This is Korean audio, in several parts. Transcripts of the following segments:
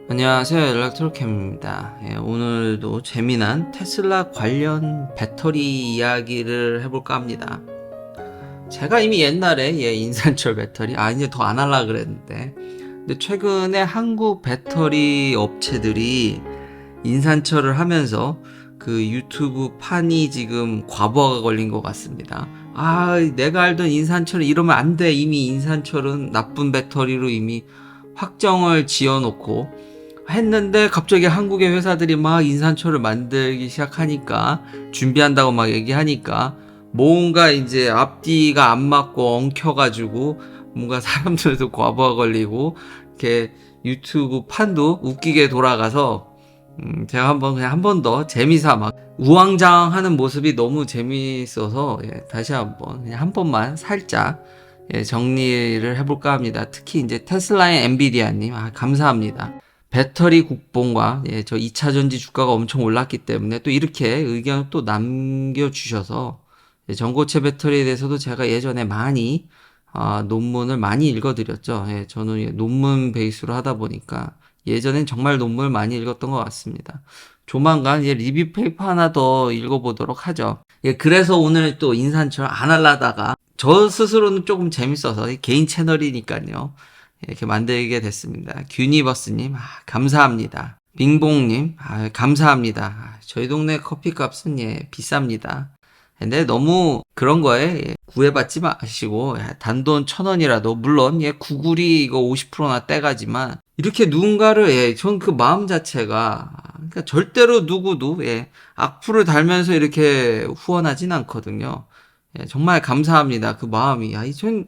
안녕하세요. 엘렉트로캠입니다. 오늘도 재미난 테슬라 관련 배터리 이야기를 해볼까 합니다. 제가 이미 옛날에 인산철 배터리 이제 더 안 하려고 그랬는데, 근데 최근에 한국 배터리 업체들이 인산철을 하면서 그 유튜브 판이 지금 과부하가 걸린 것 같습니다. 내가 알던 인산철은 이러면 안 돼. 이미 인산철은 나쁜 배터리로 이미 확정을 지어놓고 했는데, 갑자기 한국의 회사들이 막 인산철을 만들기 시작하니까, 준비한다고 막 얘기하니까 뭔가 이제 앞뒤가 안 맞고 엉켜가지고 뭔가 사람들도 과부하 걸리고 이렇게 유튜브 판도 웃기게 돌아가서, 제가 그냥 한 번 더 재미삼아 우왕좌왕하는 모습이 너무 재미있어서 다시 한번 그냥 한 번만 살짝 정리를 해볼까 합니다. 특히 이제 테슬라의 엔비디아님 감사합니다. 배터리 국뽕과 저 2차전지 주가가 엄청 올랐기 때문에 또 이렇게 의견을 또 남겨주셔서, 전고체 배터리에 대해서도 제가 예전에 많이 논문을 많이 읽어드렸죠. 저는 논문 베이스로 하다 보니까 예전엔 정말 논문을 많이 읽었던 것 같습니다. 조만간 리뷰 페이퍼 하나 더 읽어보도록 하죠. 그래서 오늘 또 인산철 안 하려다가 저 스스로는 조금 재밌어서 개인 채널이니까요. 이렇게 만들게 됐습니다. 균이버스님 감사합니다. 빙봉님 감사합니다. 저희 동네 커피값은 비쌉니다. 근데 너무 그런 거에 구애받지 마시고 단돈 1,000원이라도, 물론 구글이 이거 50%나 떼가지만, 이렇게 누군가를 전 그 마음 자체가, 그러니까 절대로 누구도 악플을 달면서 이렇게 후원하진 않거든요. 정말 감사합니다. 그 마음이 전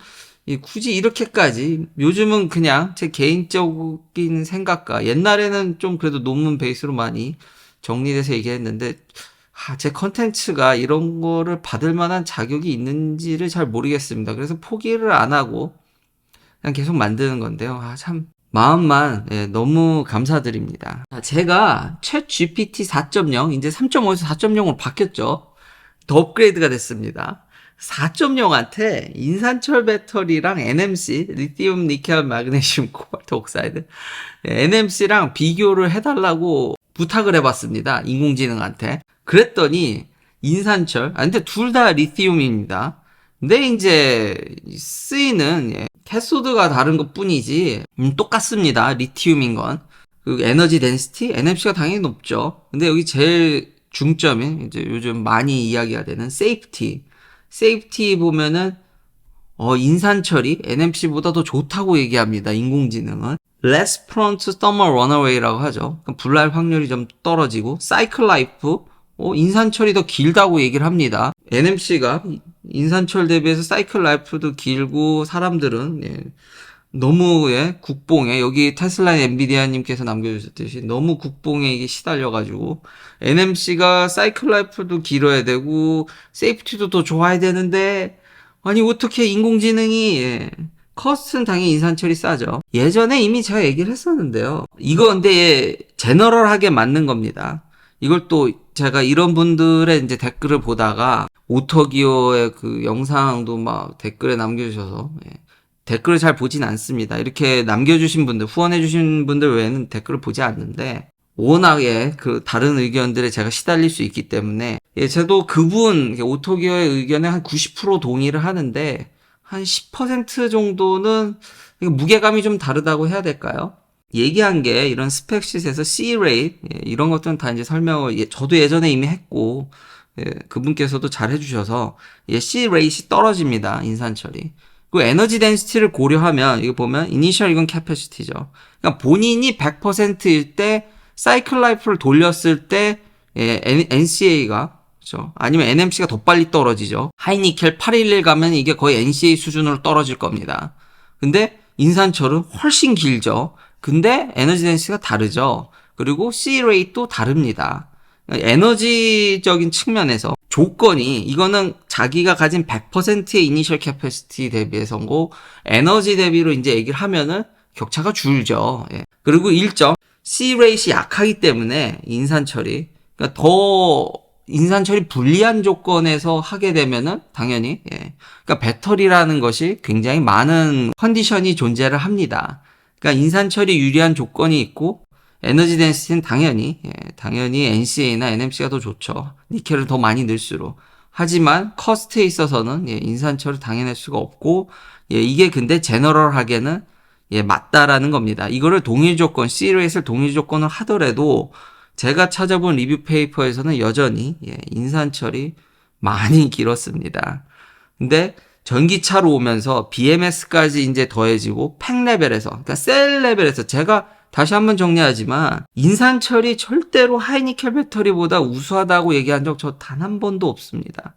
굳이 이렇게까지, 요즘은 그냥 제 개인적인 생각과, 옛날에는 좀 그래도 논문 베이스로 많이 정리돼서 얘기했는데, 제 컨텐츠가 이런 거를 받을 만한 자격이 있는지를 잘 모르겠습니다. 그래서 포기를 안 하고 그냥 계속 만드는 건데요. 참 마음만 너무 감사드립니다. 제가 챗 GPT 4.0 이제 3.5에서 4.0으로 바뀌었죠. 더 업그레이드가 됐습니다. 4.0한테 인산철 배터리랑 NMC, 리튬 니켈 마그네슘 코발트 옥사이드, NMC랑 비교를 해달라고 부탁을 해봤습니다. 인공지능한테. 그랬더니 인산철, 근데 둘 다 리튬입니다. 근데 이제 쓰이는 캐소드가 다른 것 뿐이지 똑같습니다. 리튬인 건. 그 에너지 덴시티, NMC가 당연히 높죠. 근데 여기 제일 중점인 이제 요즘 많이 이야기가 되는 세이프티 보면은 인산철이 NMC보다 더 좋다고 얘기합니다. 인공지능은 less prone to thermal runaway라고 하죠. 불날 확률이 좀 떨어지고, 사이클 라이프 인산철이 더 길다고 얘기를 합니다. NMC가 인산철 대비해서 사이클 라이프도 길고, 사람들은 너무 국뽕에, 여기 테슬라의 엔비디아님께서 남겨주셨듯이 너무 국뽕에 이게 시달려가지고, NMC가 사이클 라이프도 길어야 되고 세이프티도 더 좋아야 되는데, 아니 어떻게 인공지능이, 커스트는 당연히 인산철이 싸죠. 예전에 이미 제가 얘기를 했었는데요. 이거 근데 제너럴하게 맞는 겁니다. 이걸 또 제가 이런 분들의 이제 댓글을 보다가, 오토기어의 그 영상도 막 댓글에 남겨주셔서, 댓글을 잘 보진 않습니다. 이렇게 남겨주신 분들, 후원해주신 분들 외에는 댓글을 보지 않는데, 워낙에 그 다른 의견들에 제가 시달릴 수 있기 때문에, 저도 그분 오토기어의 의견에 한 90% 동의를 하는데, 한 10% 정도는 무게감이 좀 다르다고 해야 될까요? 얘기한 게 이런 스펙시트에서 C-rate 이런 것들은 다 이제 설명을 저도 예전에 이미 했고, 그분께서도 잘 해주셔서 C-rate이 떨어집니다. 인산철이. 그 에너지 덴시티를 고려하면, 이거 보면 이니셜 이건 캐패시티죠. 그러니까 본인이 100%일 때, 사이클 라이프를 돌렸을 때 NCA가, 그렇죠? 아니면 NMC가 더 빨리 떨어지죠. 하이니켈 811 가면 이게 거의 NCA 수준으로 떨어질 겁니다. 근데 인산철은 훨씬 길죠. 근데 에너지 덴시티가 다르죠. 그리고 C 레이트도 다릅니다. 에너지적인 측면에서 조건이, 이거는 자기가 가진 100%의 이니셜 캐패시티 대비해서고, 에너지 대비로 이제 얘기를 하면은 격차가 줄죠. 그리고 1점, C 레이트이 약하기 때문에 인산철이, 그러니까 더 인산철이 불리한 조건에서 하게 되면은 당연히, 그러니까 배터리라는 것이 굉장히 많은 컨디션이 존재를 합니다. 그러니까 인산철이 유리한 조건이 있고, 에너지 덴시티는 당연히 NCA나 NMC가 더 좋죠. 니켈을 더 많이 넣을수록. 하지만 커스트에 있어서는 인산철을 당해낼 수가 없고, 이게 근데 제너럴하게는 맞다라는 겁니다. 이거를 동일 조건, C레이스를 동일 조건을 하더라도 제가 찾아본 리뷰 페이퍼에서는 여전히 인산철이 많이 길었습니다. 근데 전기차로 오면서 BMS까지 이제 더해지고 팩 레벨에서, 그러니까 셀 레벨에서 제가 다시 한번 정리하지만 인산철이 절대로 하이니켈 배터리보다 우수하다고 얘기한 적 저 단 한 번도 없습니다.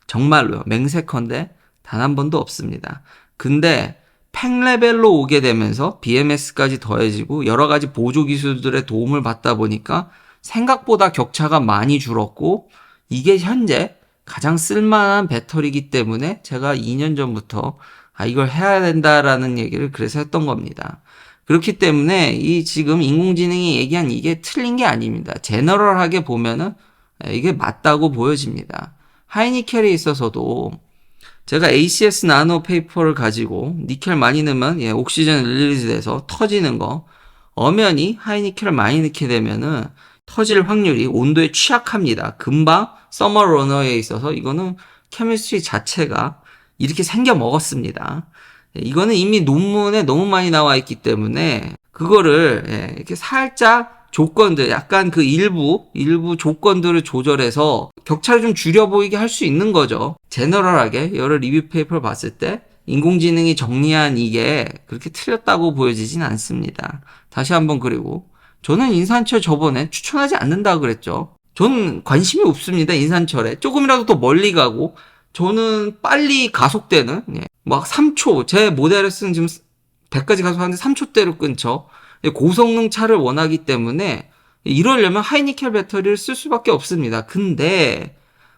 정말로요. 맹세컨대 단 한 번도 없습니다. 근데 팩 레벨로 오게 되면서 BMS까지 더해지고 여러 가지 보조 기술들의 도움을 받다 보니까 생각보다 격차가 많이 줄었고, 이게 현재 가장 쓸만한 배터리이기 때문에 제가 2년 전부터 이걸 해야 된다라는 얘기를 그래서 했던 겁니다. 그렇기 때문에 이 지금 인공지능이 얘기한 이게 틀린 게 아닙니다. 제너럴하게 보면은 이게 맞다고 보여집니다. 하이니켈에 있어서도 제가 ACS 나노 페이퍼를 가지고 니켈 많이 넣으면 옥시전 릴리즈 돼서 터지는 거, 엄연히 하이니켈을 많이 넣게 되면은 터질 확률이 온도에 취약합니다. 금방 서머 러너에 있어서 이거는 케미스트리 자체가 이렇게 생겨 먹었습니다. 이거는 이미 논문에 너무 많이 나와 있기 때문에 그거를 이렇게 살짝 조건들, 약간 그 일부 조건들을 조절해서 격차를 좀 줄여 보이게 할 수 있는 거죠. 제너럴하게 여러 리뷰 페이퍼를 봤을 때 인공지능이 정리한 이게 그렇게 틀렸다고 보여지진 않습니다. 다시 한번, 그리고 저는 인산철 저번에 추천하지 않는다고 그랬죠. 저는 관심이 없습니다. 인산철에 조금이라도 더 멀리 가고, 저는 빨리 가속되는 막 3초, 제 모델 S는 지금 100까지 가속하는데 3초대로 끊죠. 고성능 차를 원하기 때문에 이러려면 하이니켈 배터리를 쓸 수밖에 없습니다. 근데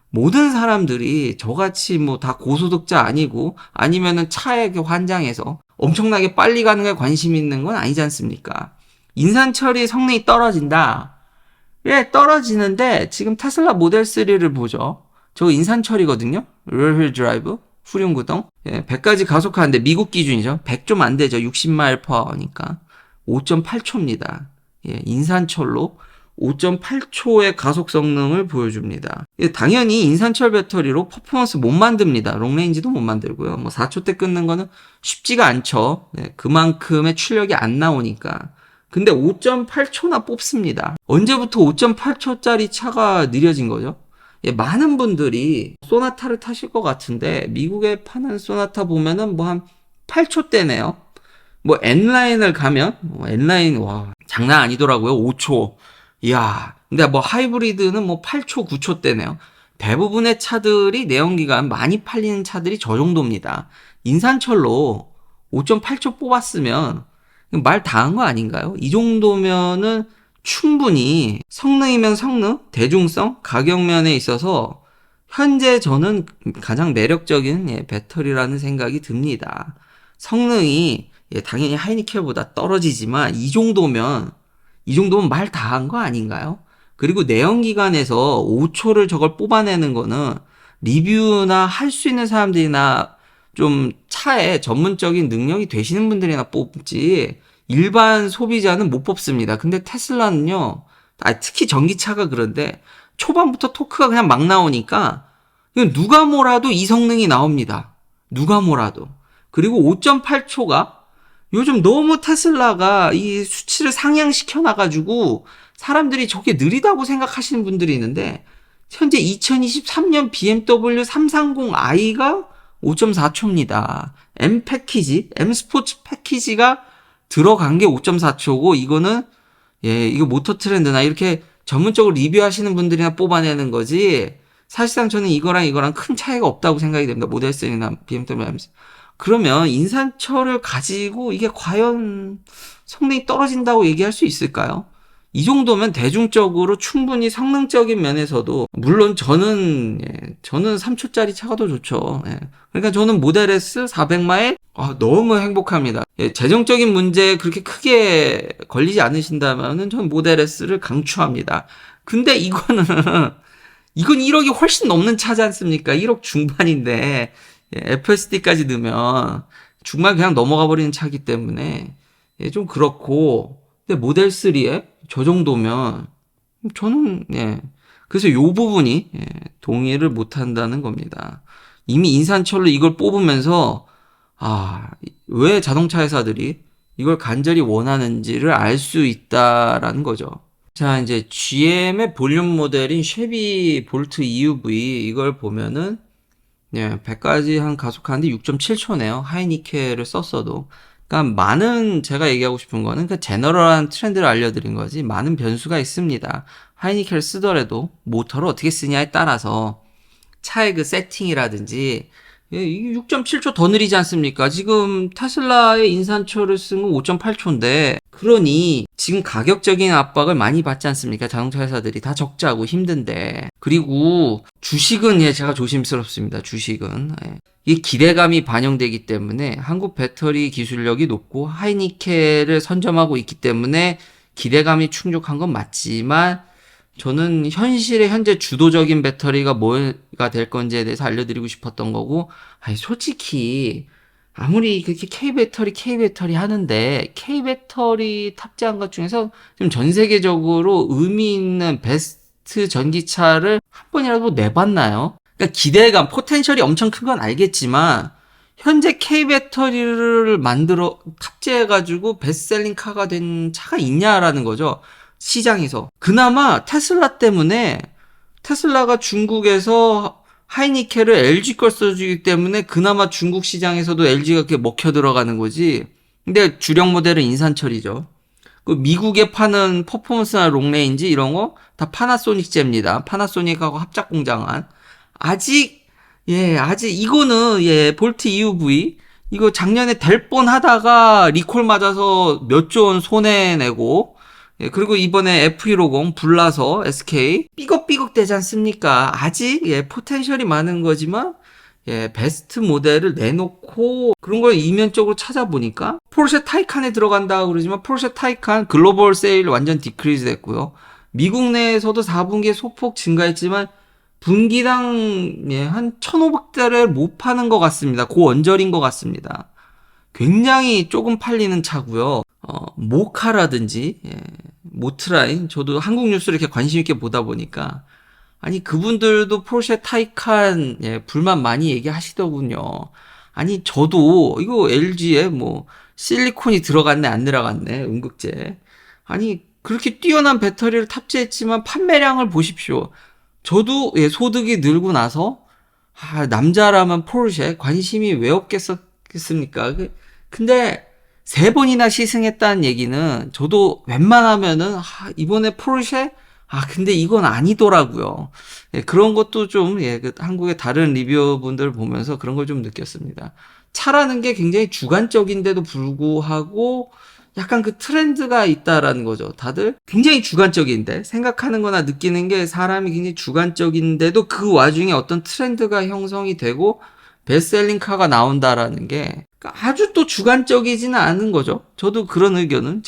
모든 사람들이 저같이 뭐 다 고소득자 아니고 아니면은 차에 환장해서 엄청나게 빨리 가는 게 관심 있는 건 아니지 않습니까? 인산철이 성능이 떨어진다. 떨어지는데 지금 테슬라 모델 3를 보죠. 저거 인산철이거든요. 리얼 드라이브, 후륜구동. 100까지 가속하는데 미국 기준이죠. 100 좀 안 되죠. 60마일 퍼 아워니까 5.8초입니다. 인산철로 5.8초의 가속 성능을 보여줍니다. 당연히 인산철 배터리로 퍼포먼스 못 만듭니다. 롱레인지도 못 만들고요. 뭐 4초대 끊는 거는 쉽지가 않죠. 그만큼의 출력이 안 나오니까. 근데 5.8초나 뽑습니다. 언제부터 5.8초짜리 차가 느려진 거죠? 많은 분들이 소나타를 타실 것 같은데 미국에 파는 소나타 보면은 뭐 한 8초대네요. 뭐 N라인을 가면 N라인 와 장난 아니더라고요. 5초. 이야. 근데 뭐 하이브리드는 뭐 8초, 9초대네요. 대부분의 차들이 내연기관 많이 팔리는 차들이 저 정도입니다. 인산철로 5.8초 뽑았으면 말 다 한 거 아닌가요? 이 정도면은 충분히 성능이면 성능, 대중성, 가격면에 있어서 현재 저는 가장 매력적인 배터리라는 생각이 듭니다. 성능이 당연히 하이니켈보다 떨어지지만 이 정도면 말 다 한 거 아닌가요? 그리고 내연기관에서 5초를 저걸 뽑아내는 거는 리뷰나 할 수 있는 사람들이나 좀 차에 전문적인 능력이 되시는 분들이나 뽑지 일반 소비자는 못 뽑습니다. 근데 테슬라는요, 특히 전기차가 그런데 초반부터 토크가 그냥 막 나오니까 이건 누가 뭐라도 이 성능이 나옵니다. 누가 뭐라도. 그리고 5.8초가 요즘 너무 테슬라가 이 수치를 상향시켜 놔가지고 사람들이 저게 느리다고 생각하시는 분들이 있는데 현재 2023년 BMW 330i가 5.4초입니다. M 패키지, M 스포츠 패키지가 들어간 게 5.4초고 이거는 이거 모터 트렌드나 이렇게 전문적으로 리뷰하시는 분들이나 뽑아내는 거지. 사실상 저는 이거랑 큰 차이가 없다고 생각이 됩니다. 모델 3나 BMW M. 그러면 인산철을 가지고 이게 과연 성능이 떨어진다고 얘기할 수 있을까요? 이 정도면 대중적으로 충분히 성능적인 면에서도 물론 저는 3초짜리 차가 더 좋죠. 그러니까 저는 모델 S 400마일 너무 행복합니다. 재정적인 문제에 그렇게 크게 걸리지 않으신다면은 저는 모델 S를 강추합니다. 근데 이건 1억이 훨씬 넘는 차지 않습니까? 1억 중반인데 FSD까지 넣으면 중반 그냥 넘어가 버리는 차기 때문에 좀 그렇고, 근데 모델 3에 저 정도면 저는 그래서 요 부분이 동의를 못 한다는 겁니다. 이미 인산철로 이걸 뽑으면서 왜 자동차 회사들이 이걸 간절히 원하는지를 알 수 있다라는 거죠. 자, 이제 GM의 볼륨 모델인 쉐비 볼트 EUV 이걸 보면은 100까지 한 가속하는데 6.7초네요. 하이니켈을 썼어도. 그러니까 많은 제가 얘기하고 싶은 거는 그 제너럴한 트렌드를 알려드린 거지 많은 변수가 있습니다. 하이니켈을 쓰더라도 모터를 어떻게 쓰냐에 따라서 차의 그 세팅이라든지 이게 6.7초 더 느리지 않습니까? 지금 테슬라의 인산철을 쓴 건 5.8초인데 그러니 지금 가격적인 압박을 많이 받지 않습니까? 자동차 회사들이 다 적자고 힘든데 그리고 주식은 제가 조심스럽습니다. 주식은 이 기대감이 반영되기 때문에 한국 배터리 기술력이 높고 하이니켈을 선점하고 있기 때문에 기대감이 충족한 건 맞지만 저는 현재 주도적인 배터리가 뭐가 될 건지에 대해서 알려드리고 싶었던 거고, 솔직히, 아무리 그렇게 K배터리 하는데, K배터리 탑재한 것 중에서 좀 전 세계적으로 의미 있는 베스트 전기차를 한 번이라도 내봤나요? 그러니까 기대감, 포텐셜이 엄청 큰 건 알겠지만, 현재 K배터리를 탑재해가지고 베스트셀링 카가 된 차가 있냐라는 거죠. 시장에서. 그나마 테슬라 때문에 테슬라가 중국에서 하이니켈을 LG 걸 써주기 때문에 그나마 중국 시장에서도 LG가 그렇게 먹혀 들어가는 거지. 근데 주력 모델은 인산철이죠. 그 미국에 파는 퍼포먼스나 롱레인지 이런 거 다 파나소닉제입니다. 파나소닉하고 합작 공장한. 아직 이거는 볼트 EUV 이거 작년에 될 뻔 하다가 리콜 맞아서 몇 조 원 손해 내고 그리고 이번에 F150 불나서 SK 삐걱삐걱 되지 않습니까? 아직 포텐셜이 많은 거지만 베스트 모델을 내놓고 그런 걸 이면적으로 찾아보니까 포르쉐 타이칸에 들어간다고 그러지만 포르쉐 타이칸 글로벌 세일 완전 디크리즈 됐고요. 미국 내에서도 4분기에 소폭 증가했지만 분기당 한 1,500대를 못 파는 것 같습니다. 고언저리인 것 같습니다. 굉장히 조금 팔리는 차고요. 모카라든지 모트라인 저도 한국 뉴스를 이렇게 관심 있게 보다 보니까 아니 그분들도 포르쉐 타이칸 불만 많이 얘기하시더군요. 아니 저도 이거 LG에 뭐 실리콘이 들어갔네 안 들어갔네 음극재 아니 그렇게 뛰어난 배터리를 탑재했지만 판매량을 보십시오. 저도 소득이 늘고 나서 남자라면 포르쉐 관심이 왜 없겠습니까? 근데 3번이나 시승했다는 얘기는 저도 웬만하면은 이번에 포르쉐 근데 이건 아니더라고요. 그런 것도 좀 그 한국의 다른 리뷰어분들 보면서 그런 걸 좀 느꼈습니다. 차라는 게 굉장히 주관적인데도 불구하고 약간 그 트렌드가 있다라는 거죠. 다들 굉장히 주관적인데 생각하는 거나 느끼는 게 사람이 굉장히 주관적인데도 그 와중에 어떤 트렌드가 형성이 되고 베스트셀링카가 나온다라는 게 아주 또 주관적이지는 않은 거죠. 저도 그런 의견은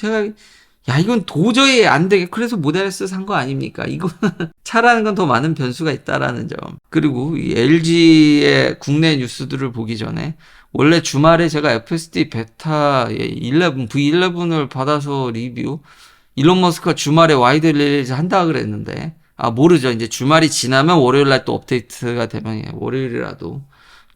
이건 도저히 안 되게 그래서 모델 S 산 거 아닙니까? 이거는 차라는 건 더 많은 변수가 있다라는 점. 그리고 이 LG의 국내 뉴스들을 보기 전에 원래 주말에 제가 FSD 베타 11 V11을 받아서 리뷰 일론 머스크가 주말에 와이드 릴리즈 한다 그랬는데 모르죠. 이제 주말이 지나면 월요일 날 또 업데이트가 되면 월요일이라도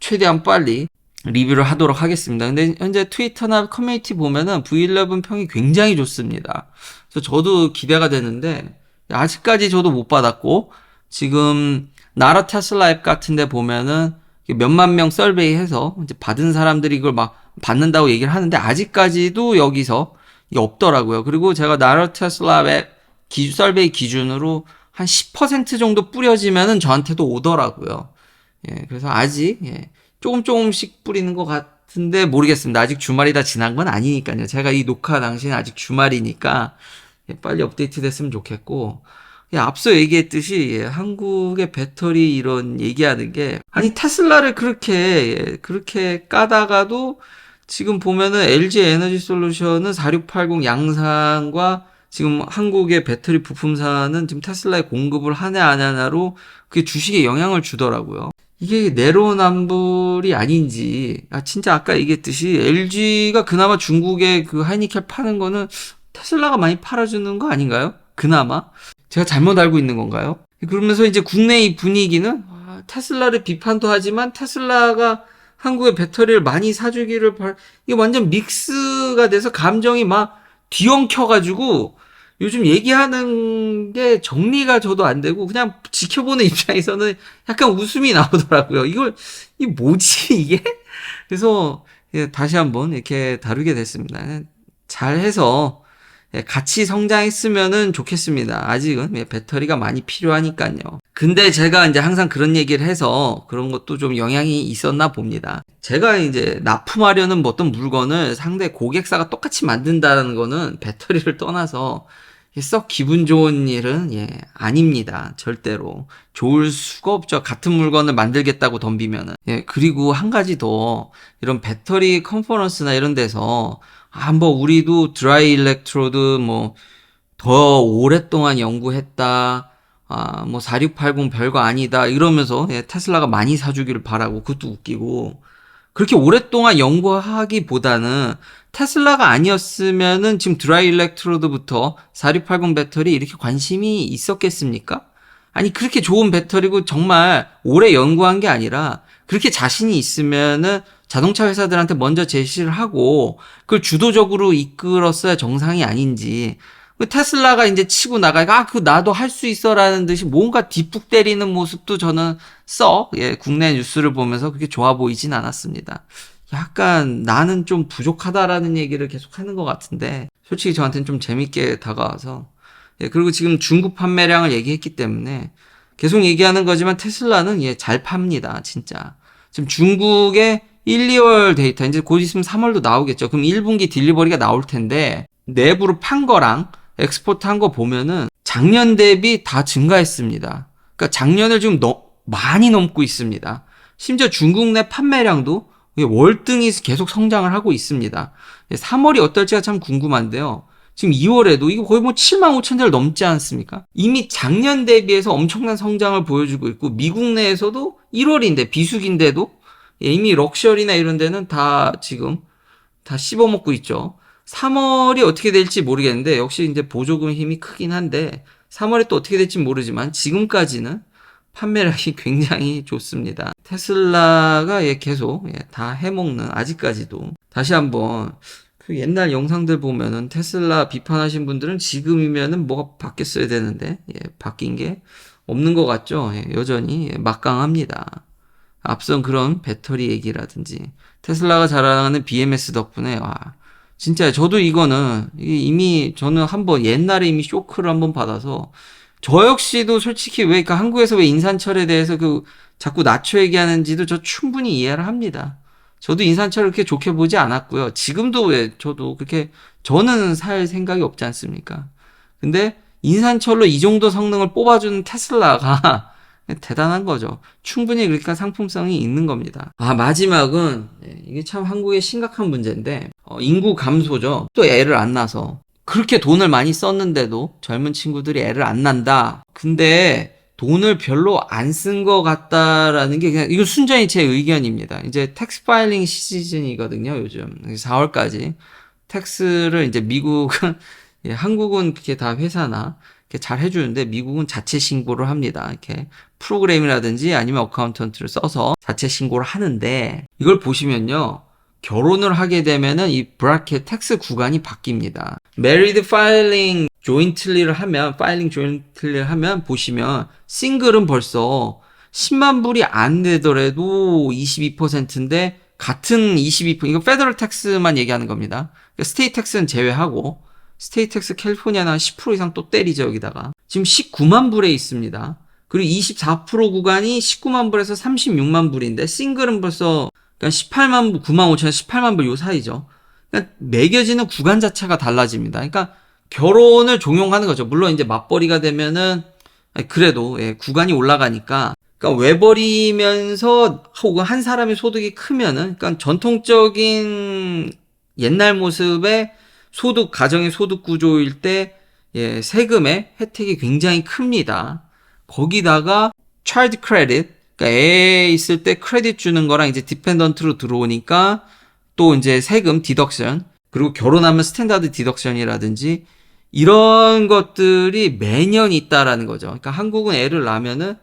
최대한 빨리 리뷰를 하도록 하겠습니다. 근데 현재 트위터나 커뮤니티 보면은 V11 평이 굉장히 좋습니다. 그래서 저도 기대가 되는데 아직까지 저도 못 받았고 지금 나라 테슬라 앱 같은데 보면은 몇만 명 설베이해서 이제 받은 사람들이 이걸 막 받는다고 얘기를 하는데 아직까지도 여기서 이게 없더라고요. 그리고 제가 나라 테슬라 앱 설베이 기준으로 한 10% 정도 뿌려지면은 저한테도 오더라고요. 그래서 아직 조금씩 뿌리는 것 같은데 모르겠습니다. 아직 주말이 다 지난 건 아니니까요. 제가 이 녹화 당시는 아직 주말이니까 빨리 업데이트 됐으면 좋겠고 앞서 얘기했듯이 한국의 배터리 이런 얘기하는 게 아니 테슬라를 그렇게 까다가도 지금 보면은 LG 에너지 솔루션은 4680 양산과 지금 한국의 배터리 부품사는 지금 테슬라에 공급을 하냐 안 하냐로 그게 주식에 영향을 주더라고요. 이게 내로남불이 아닌지 진짜 아까 얘기했듯이 LG가 그나마 중국에 그 하이니켈 파는 거는 테슬라가 많이 팔아주는 거 아닌가요? 그나마? 제가 잘못 알고 있는 건가요? 그러면서 이제 국내 이 분위기는 테슬라를 비판도 하지만 테슬라가 한국에 배터리를 많이 사주기를 이게 완전 믹스가 돼서 감정이 막 뒤엉켜가지고 요즘 얘기하는 게 정리가 저도 안 되고 그냥 지켜보는 입장에서는 약간 웃음이 나오더라고요. 이 뭐지 이게? 그래서 다시 한번 이렇게 다루게 됐습니다. 잘해서 같이 성장했으면은 좋겠습니다. 아직은 배터리가 많이 필요하니까요. 근데 제가 이제 항상 그런 얘기를 해서 그런 것도 좀 영향이 있었나 봅니다. 제가 이제 납품하려는 뭐 어떤 물건을 상대 고객사가 똑같이 만든다는 거는 배터리를 떠나서 썩 기분 좋은 일은 아닙니다. 절대로. 좋을 수가 없죠. 같은 물건을 만들겠다고 덤비면은. 그리고 한 가지 더 이런 배터리 컨퍼런스나 이런 데서 뭐 우리도 드라이 일렉트로드 뭐 더 오랫동안 연구했다. 뭐 4680 별거 아니다. 이러면서 테슬라가 많이 사주기를 바라고 그것도 웃기고 그렇게 오랫동안 연구하기보다는 테슬라가 아니었으면은 지금 드라이 일렉트로드부터 4680 배터리 이렇게 관심이 있었겠습니까? 아니 그렇게 좋은 배터리고 정말 오래 연구한 게 아니라 그렇게 자신이 있으면은 자동차 회사들한테 먼저 제시를 하고 그걸 주도적으로 이끌었어야 정상이 아닌지 테슬라가 이제 치고 나가니까 그거 나도 할 수 있어라는 듯이 뭔가 뒷북 때리는 모습도 저는 국내 뉴스를 보면서 그렇게 좋아 보이진 않았습니다. 약간 나는 좀 부족하다라는 얘기를 계속 하는 것 같은데 솔직히 저한테는 좀 재밌게 다가와서 그리고 지금 중국 판매량을 얘기했기 때문에 계속 얘기하는 거지만 테슬라는 잘 팝니다. 진짜. 지금 중국의 1, 2월 데이터 이제 곧 있으면 3월도 나오겠죠. 그럼 1분기 딜리버리가 나올 텐데 내부로 판 거랑 엑스포트 한 거 보면은 작년 대비 다 증가했습니다. 그러니까 작년을 지금 많이 넘고 있습니다. 심지어 중국 내 판매량도 월등히 계속 성장을 하고 있습니다. 3월이 어떨지가 참 궁금한데요. 지금 2월에도 이거 거의 뭐 7만 5천 대를 넘지 않습니까? 이미 작년 대비해서 엄청난 성장을 보여주고 있고 미국 내에서도 1월인데 비수기인데도 이미 럭셔리나 이런 데는 다 지금 다 씹어먹고 있죠. 3월이 어떻게 될지 모르겠는데 역시 이제 보조금 힘이 크긴 한데 3월에 또 어떻게 될지 모르지만 지금까지는 판매량이 굉장히 좋습니다. 테슬라가 계속 다 해먹는 아직까지도 다시 한번 그 옛날 영상들 보면은 테슬라 비판하신 분들은 지금이면은 뭐가 바뀌었어야 되는데 바뀐 게 없는 것 같죠. 여전히 막강합니다. 앞선 그런 배터리 얘기라든지 테슬라가 자랑하는 BMS 덕분에 진짜 저도 이거는 이미 저는 한번 옛날에 이미 쇼크를 한번 받아서 저 역시도 솔직히 한국에서 왜 인산철에 대해서 자꾸 낮춰 얘기하는지도 저 충분히 이해를 합니다. 저도 인산철을 그렇게 좋게 보지 않았고요. 지금도 저도 그렇게 저는 살 생각이 없지 않습니까? 근데 인산철로 이 정도 성능을 뽑아주는 테슬라가 대단한 거죠. 충분히 그러니까 상품성이 있는 겁니다. 마지막은 이게 참 한국의 심각한 문제인데 인구 감소죠. 또 애를 안 낳아서 그렇게 돈을 많이 썼는데도 젊은 친구들이 애를 안 낳는다. 근데 돈을 별로 안 쓴 것 같다라는 게 그냥 이거 순전히 제 의견입니다. 이제 텍스 파일링 시즌이거든요. 요즘 4월까지 텍스를 이제 미국은 한국은 그렇게 다 회사나 이렇게 잘 해주는데 미국은 자체 신고를 합니다. 이렇게 프로그램이라든지 아니면 어카운턴트를 써서 자체 신고를 하는데 이걸 보시면요. 결혼을 하게 되면은 이 브라켓 텍스 구간이 바뀝니다. Married Filing Jointly를 하면 보시면 싱글은 벌써 10만 불이 안 되더라도 22%인데 같은 22% 이거 페더럴 텍스만 얘기하는 겁니다. 그러니까 스테이트 텍스는 제외하고 스테이트 텍스 캘리포니아는 한 10% 이상 또 때리죠 여기다가. 지금 19만 불에 있습니다. 그리고 24% 구간이 19만 불에서 36만 불인데 싱글은 벌써 그러니까 18만 불, 9만 5천에서 18만 불 요 사이죠. 그러니까 매겨지는 구간 자체가 달라집니다. 그러니까 결혼을 종용하는 거죠. 물론 이제 맞벌이가 되면은 그래도 구간이 올라가니까 그러니까 외벌이면서 혹은 한 사람의 소득이 크면은 그러니까 전통적인 옛날 모습의 가정의 소득 구조일 때 세금의 혜택이 굉장히 큽니다. 거기다가 child credit 그러니까 애 있을 때 크레딧 주는 거랑 이제 디펜던트로 들어오니까 또 이제 세금 디덕션 그리고 결혼하면 스탠다드 디덕션이라든지 이런 것들이 매년 있다라는 거죠. 그러니까 한국은 애를 낳으면은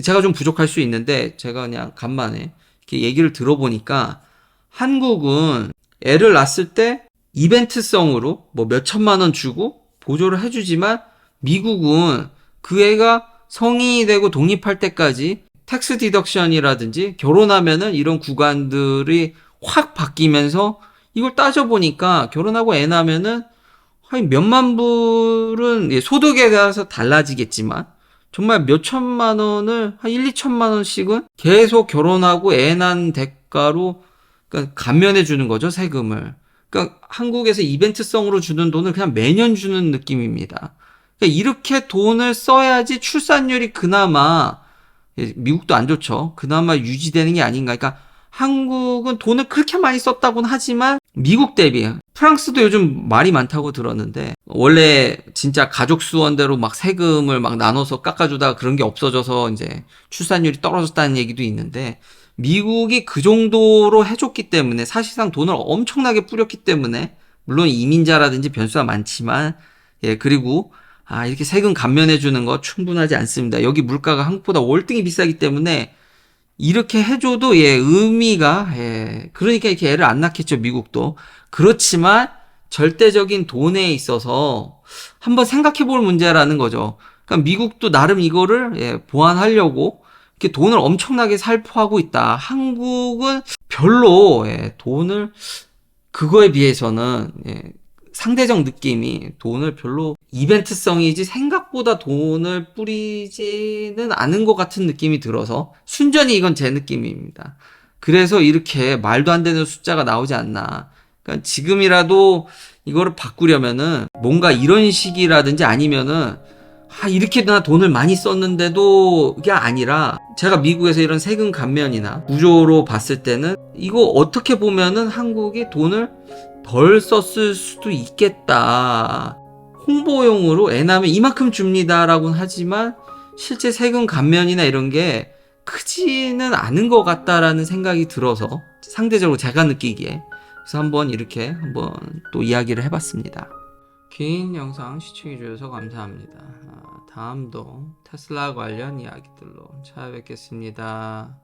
제가 좀 부족할 수 있는데 제가 그냥 간만에 이렇게 얘기를 들어보니까 한국은 애를 낳았을 때 이벤트성으로 뭐 몇 천만 원 주고 보조를 해주지만 미국은 그 애가 성인이 되고 독립할 때까지 텍스 디덕션이라든지 결혼하면은 이런 구간들이 확 바뀌면서 이걸 따져보니까 결혼하고 애 낳으면은 한 몇만 불은 소득에 따라서 달라지겠지만 정말 몇 천만 원을 한 1, 2천만 원씩은 계속 결혼하고 애 낳은 대가로 그러니까 감면해 주는 거죠, 세금을. 그러니까 한국에서 이벤트성으로 주는 돈을 그냥 매년 주는 느낌입니다. 그러니까 이렇게 돈을 써야지 출산율이 그나마 미국도 안 좋죠. 그나마 유지되는 게 아닌가. 그러니까 한국은 돈을 그렇게 많이 썼다고는 하지만 미국 대비 프랑스도 요즘 말이 많다고 들었는데 원래 진짜 가족 수원대로 막 세금을 막 나눠서 깎아주다가 그런 게 없어져서 이제 출산율이 떨어졌다는 얘기도 있는데 미국이 그 정도로 해줬기 때문에 사실상 돈을 엄청나게 뿌렸기 때문에 물론 이민자라든지 변수가 많지만 그리고 이렇게 세금 감면해 주는 거 충분하지 않습니다. 여기 물가가 한국보다 월등히 비싸기 때문에 이렇게 해줘도 의미가 그러니까 이렇게 애를 안 낳겠죠, 미국도. 그렇지만 절대적인 돈에 있어서 한번 생각해 볼 문제라는 거죠. 그러니까 미국도 나름 이거를 보완하려고 이렇게 돈을 엄청나게 살포하고 있다. 한국은 별로 돈을 그거에 비해서는 상대적 느낌이 돈을 별로 이벤트성이지 생각보다 돈을 뿌리지는 않은 것 같은 느낌이 들어서 순전히 이건 제 느낌입니다. 그래서 이렇게 말도 안 되는 숫자가 나오지 않나. 그러니까 지금이라도 이거를 바꾸려면은 뭔가 이런 식이라든지 아니면은 이렇게 나 돈을 많이 썼는데도 이게 아니라 제가 미국에서 이런 세금 감면이나 구조로 봤을 때는 이거 어떻게 보면은 한국이 돈을 덜 썼을 수도 있겠다. 홍보용으로 애 낳으면 이만큼 줍니다라고는 하지만 실제 세금 감면이나 이런 게 크지는 않은 것 같다라는 생각이 들어서 상대적으로 제가 느끼기에 그래서 한번 이렇게 한번 또 이야기를 해봤습니다. 긴 영상 시청해주셔서 감사합니다. 다음도 테슬라 관련 이야기들로 찾아뵙겠습니다.